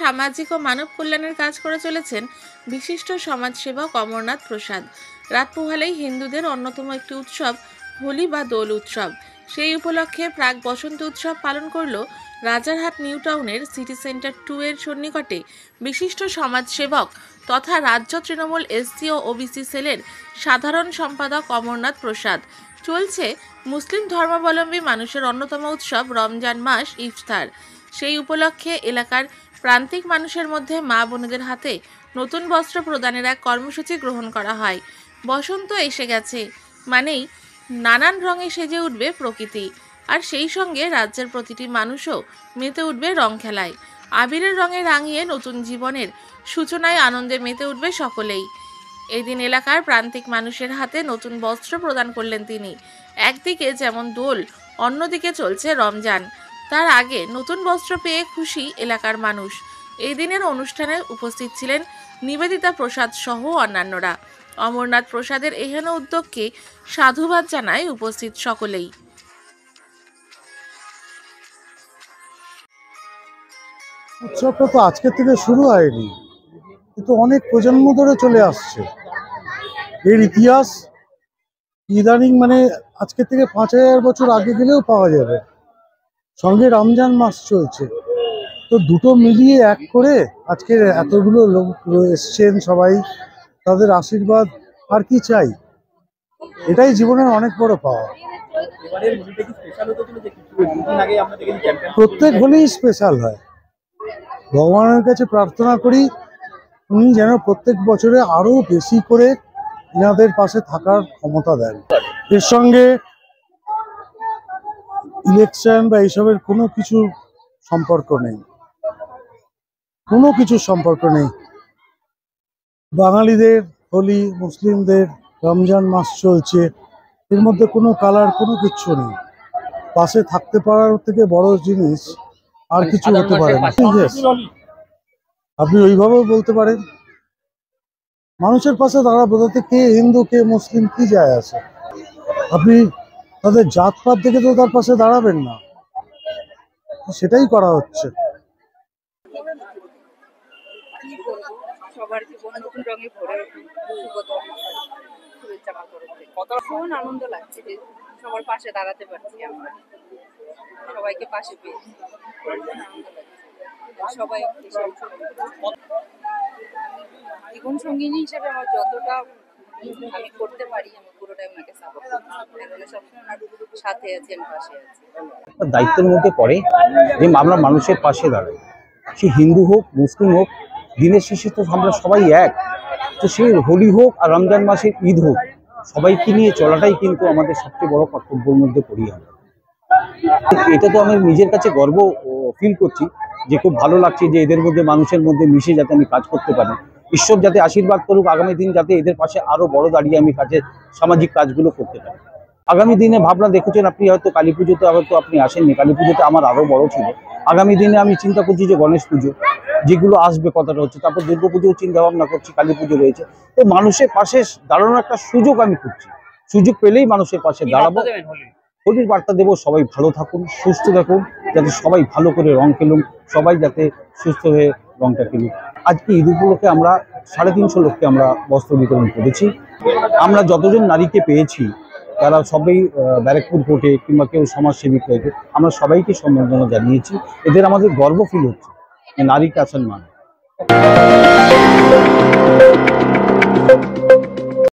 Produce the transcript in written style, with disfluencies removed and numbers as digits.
সামাজিক ও মানব কল্যাণের কাজ করে চলেছেন বিশিষ্ট সমাজসেবক অমরনাথ প্রসাদ। রাত পোহালেই হিন্দুদের অন্যতম একটি উৎসব হোলি বা দোল উৎসব। সেই উপলক্ষে প্রাক বসন্ত উৎসব পালন করল রাজারহাট নিউ টাউনের সিটি সেন্টার 2 এর সন্নিকটে বিশিষ্ট সমাজসেবক তথা রাজ্য তৃণমূল এসসি ও ওবিসি সেলের সাধারণ সম্পাদক অমরনাথ প্রসাদ। চলছে মুসলিম ধর্মাবলম্বী মানুষের অন্যতম উৎসব রমজান মাস ইফতার। সেই উপলক্ষে এলাকার প্রান্তিক মানুষের মধ্যে মা বোনেদের হাতে নতুন বস্ত্র প্রদানের এক কর্মসূচি গ্রহণ করা হয়। বসন্ত এসে গেছে মানেই নানান রঙে সেজে উঠবে প্রকৃতি, আর সেই সঙ্গে রাজ্যের প্রতিটি মানুষও মেতে উঠবে রং খেলায়। আবিরের রঙে রাঙিয়ে নতুন জীবনের সূচনায় আনন্দে মেতে উঠবে সকলেই। এদিন এলাকার প্রান্তিক মানুষের হাতে নতুন বস্ত্র প্রদান করলেন তিনি। একদিকে যেমন দোল, অন্যদিকে চলছে রমজান। তার আগে নতুন বস্ত্র পেয়ে খুশি এলাকার মানুষ। এই দিনের অনুষ্ঠানে উপস্থিত ছিলেন নিবেদিতা প্রসাদ সহ অন্যান্যরা। অমরনাথ প্রসাদের এহেন উদ্যোগকে সাধুবাদ জানায় উপস্থিত সকলেই। উৎসবটা তো আজকের থেকে শুরু হয়নি, কিন্তু অনেক প্রজন্ম ধরে চলে আসছে। এর ইতিহাস ইদানিং আজকের থেকে 5000 বছর আগে গেলেও পাওয়া যাবে। সঙ্গে রমজান মাস চলছে, তো দুটো মিলিয়ে এক করে আজকে এতগুলো লোক এসছেন, সবাই তাদের আশীর্বাদ, আর কি চাই? এটাই জীবনের অনেক বড় পাওয়া। প্রত্যেক হোলিই স্পেশাল হয়। ভগবানের কাছে প্রার্থনা করি উনি যেন প্রত্যেক বছরে আরো বেশি করে এনাদের পাশে থাকার ক্ষমতা দেন। এর সঙ্গে ইলেকশন বা এইসবের কোনো কিছু সম্পর্ক নেই, কোনো কিছু সম্পর্ক নেই। বাঙালিদের হোলি, মুসলিমদের রমজান মাস চলছে, এর মধ্যে কোনো কালার, কোনো কিচ্ছু নেই। পাশে থাকতে পারার থেকে বড় জিনিস আর কিছু হতে পারে না। আপনি ওইভাবেও বলতে পারেন। মানুষের পাশে দাঁড়া, বোঝাতে কে হিন্দু কে মুসলিম কি যায় আসে? আপনি তাদের জাতপাত দেখে তো তার পাশে দাঁড়াবেন না, সেটাই করা হচ্ছে। সবার জীবনে নতুন রঙে ভরে ভীষণ আনন্দ লাগছে যে সবার পাশে দাঁড়াতে পারছি আমরা, সবাইকে পাশে পেয়ে সবাই জীবন সঙ্গিনী হিসেবে আমার যতটা আমি করতে পারি আমি পুরোটাই ওনাকে সাপোর্ট করছি। সবসময় সাথে আছি, আমি পাশে আছি। দায়িত্বের মধ্যে পড়ে যে আমরা মানুষের পাশে দাঁড়াই, সে হিন্দু হোক মুসলিম হোক, দিনের শেষে তো আমরা সবাই এক। তো সে হোলি হোক আর রমজান মাসের ঈদ হোক, সবাইকে নিয়ে চলাটাই কিন্তু আমাদের সবচেয়ে বড় কর্তব্যের মধ্যে পড়ি আমরা। এটা তো আমি নিজের কাছে গর্ব ফিল করছি যে খুব ভালো লাগছে যে এদের মধ্যে, মানুষের মধ্যে মিশে যাতে আমি কাজ করতে পারি। ঈশ্বর যাতে আশীর্বাদ করুক, আগামী দিন যাতে এদের পাশে আরো বড় দাঁড়িয়ে আমি কাজের সামাজিক কাজগুলো করতে পারি। আগামী দিনে ভাবনা দেখেছেন আপনি, হয়তো কালী পুজোতে হয়তো আপনি আসেননি, কালী পুজোতে আমার আরো বড় ছিল। আগামী দিনে আমি চিন্তা করছি যে গণেশ পুজো যেগুলো আসবে কথাটা হচ্ছে, তারপর দুর্গা পুজোও চিন্তা ভাবনা করছি, কালী পুজো রয়েছে। তো মানুষের পাশে দাঁড়ানোর একটা সুযোগ আমি খুঁজছি, সুযোগ পেলেই মানুষের পাশে দাঁড়াবো। হোলির বার্তা দেবো, সবাই ভালো থাকুন, সুস্থ থাকুন, যাতে সবাই ভালো করে রং খেলুন, সবাই যাতে সুস্থ হয়ে রংটা খেলুন। আজকে ঈদ উপলক্ষে আমরা 350 লোককে আমরা বস্ত্র বিতরণ করেছি। আমরা যতজন নারীকে পেয়েছি তারা সবাই ব্যারাকপুর কোর্টে কিংবা কেউ সমাজসেবী হয়েছে, আমরা সবাইকে সম্বর্ধনা জানিয়েছি। এদের আমাদের গর্ব ফিল হচ্ছে যে নারী কা সম্মান।